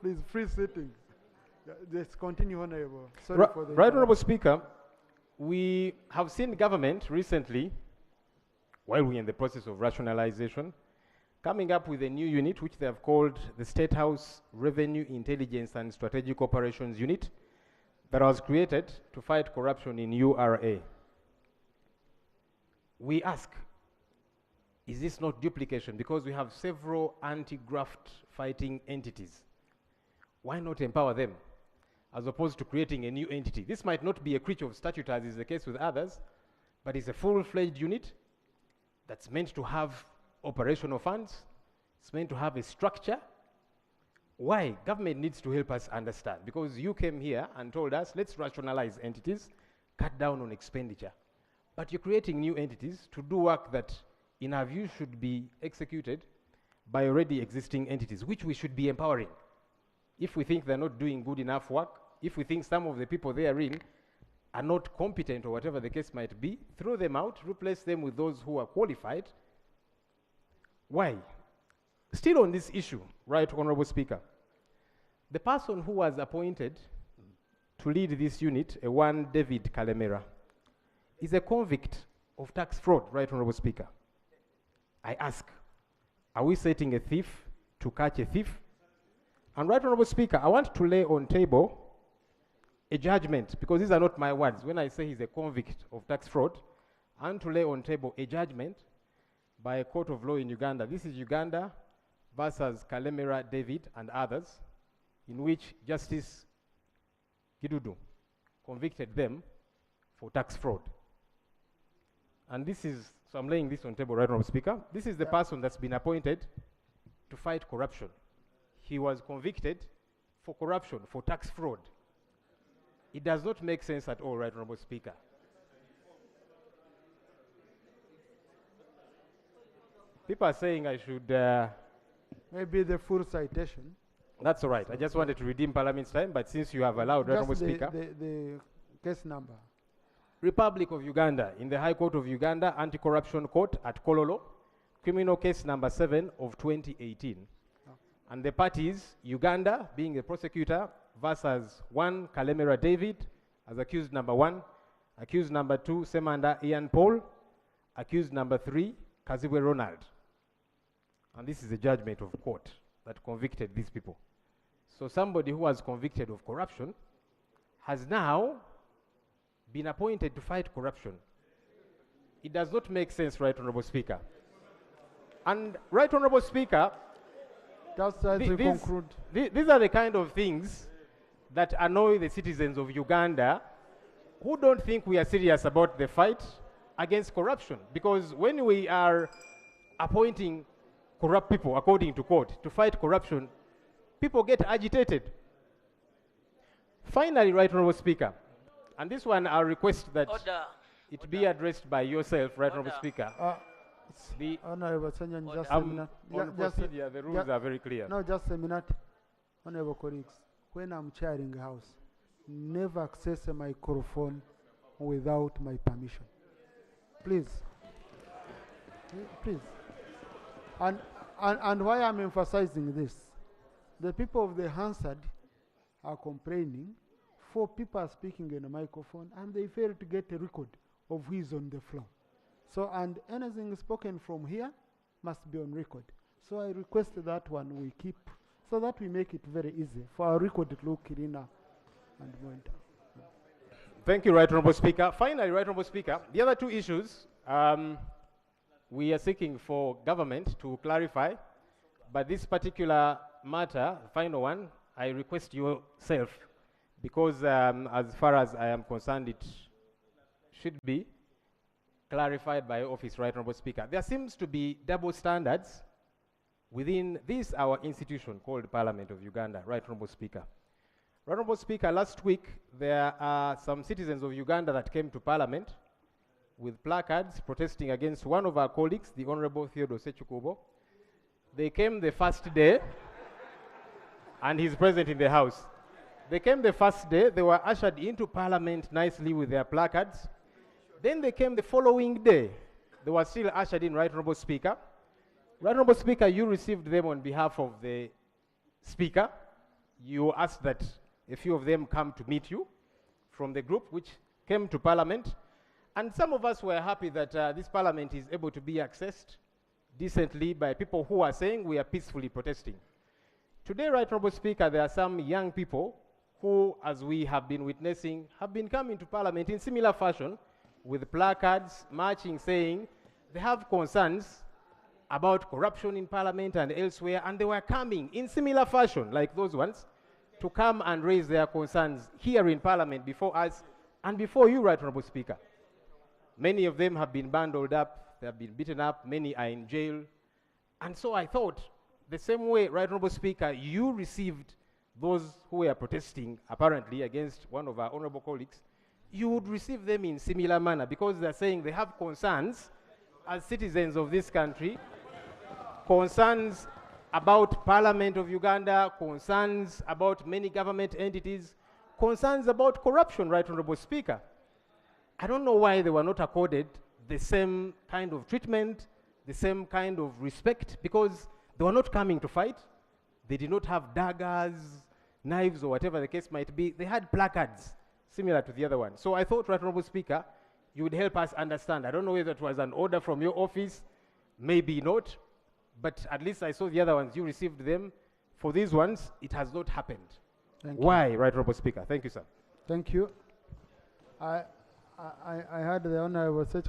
Please, free sitting. Let's continue, Honorable. Sorry Right, for the Honorable Speaker, we have seen government recently, while we're in the process of rationalization, coming up with a new unit which they have called the State House Revenue Intelligence and Strategic Operations Unit that was created to fight corruption in URA. We ask, is this not duplication? Because we have several anti-graft fighting entities. Why not empower them as opposed to creating a new entity? This might not be a creature of statute as is the case with others, but it's a full-fledged unit that's meant to have operational funds. It's meant to have a structure. Why? Government needs to help us understand, because you came here and told us, let's rationalize entities, cut down on expenditure. But you're creating new entities to do work that, in our view, should be executed by already existing entities, which we should be empowering. If we think they're not doing good enough work, if we think some of the people they are in are not competent or whatever the case might be, throw them out, replace them with those who are qualified. Why? Still on this issue, right, Honorable Speaker, the person who was appointed to lead this unit, a one David Kalemera, is a convict of tax fraud, right, Honorable Speaker. I ask, are we setting a thief to catch a thief? And right, Honorable Speaker, I want to lay on table a judgment, because these are not my words. When I say he's a convict of tax fraud, I want to lay on table a judgment by a court of law in Uganda. This is Uganda versus Kalemera David and others, in which Justice Gidudu convicted them for tax fraud. And this is, so I'm laying this on table, right, Honorable Speaker. This is the person that's been appointed to fight corruption. He was convicted for corruption, for tax fraud. It does not make sense at all, right, Honorable Speaker. People are saying I should... maybe the full citation. That's all right. I just wanted to redeem Parliament's time, but since you have allowed, right, Honorable Speaker... the case number. Republic of Uganda, in the High Court of Uganda, Anti-Corruption Court at Kololo, criminal case number 7 of 2018. And the parties, Uganda being the prosecutor, versus 1 Kalemera David as accused number 1, accused number 2 Semanda Ian Paul, accused number 3 Kazibwe Ronald. And this is a judgment of court that convicted these people. So somebody who was convicted of corruption has now been appointed to fight corruption. It does not make sense, right, Honorable Speaker. And, right, Honorable Speaker, just as we conclude. These are the kind of things that annoy the citizens of Uganda who don't think we are serious about the fight against corruption. Because when we are appointing corrupt people, according to court, to fight corruption, people get agitated. Finally, right, Honorable Speaker, and this one I'll request that it be addressed by yourself, right, Honorable Speaker. Honorable Senyonyi, just a minute. On procedure, the rules are very clear. No, just a minute. Honorable colleagues, when I'm chairing a house, never access a microphone without my permission. Please. Please. And why I'm emphasizing this, the people of the Hansard are complaining for people speaking in a microphone and they fail to get a record of who is on the floor. So, and anything spoken from here must be on record. So I request that one we keep, so that we make it very easy for our record to look cleaner and monitor. Thank you, Right Honorable Speaker. Finally, Right Honorable Speaker, the other two issues we are seeking for government to clarify, but this particular matter, the final one, I request yourself, because as far as I am concerned, it should be clarified by office, Right Honorable Speaker. There seems to be double standards within this, our institution called Parliament of Uganda, Right Honorable Speaker. Right Honorable Speaker, last week there are some citizens of Uganda that came to Parliament with placards protesting against one of our colleagues, the Honorable Theodore Sechukubo. They came the first day, and he's present in the House. They came the first day, they were ushered into Parliament nicely with their placards. Then they came the following day. They were still ushered in, Right Honorable Speaker. Right Honorable Speaker, you received them on behalf of the Speaker, you asked that a few of them come to meet you from the group which came to Parliament. And some of us were happy that this Parliament is able to be accessed decently by people who are saying we are peacefully protesting. Today, Right Honourable Speaker, there are some young people who, as we have been witnessing, have been coming to Parliament in similar fashion with placards, marching, saying they have concerns about corruption in Parliament and elsewhere, and they were coming in similar fashion, like those ones, to come and raise their concerns here in Parliament before us and before you, Right Honourable Speaker. Many of them have been bundled up, they have been beaten up, many are in jail. And so I thought, the same way, Right Honourable Speaker, you received those who were protesting, apparently, against one of our honourable colleagues, you would receive them in similar manner, because they're saying they have concerns as citizens of this country, concerns about Parliament of Uganda, concerns about many government entities, concerns about corruption, Right Honourable Speaker. I don't know why they were not accorded the same kind of treatment, the same kind of respect, because they were not coming to fight. They did not have daggers, knives, or whatever the case might be. They had placards similar to the other one. So I thought, Right Honourable Speaker, you would help us understand. I don't know whether it was an order from your office, maybe not, but at least I saw the other ones, you received them. For these ones, it has not happened. Why, Right Honourable Speaker? Thank you, sir. Thank you. I had the honor of such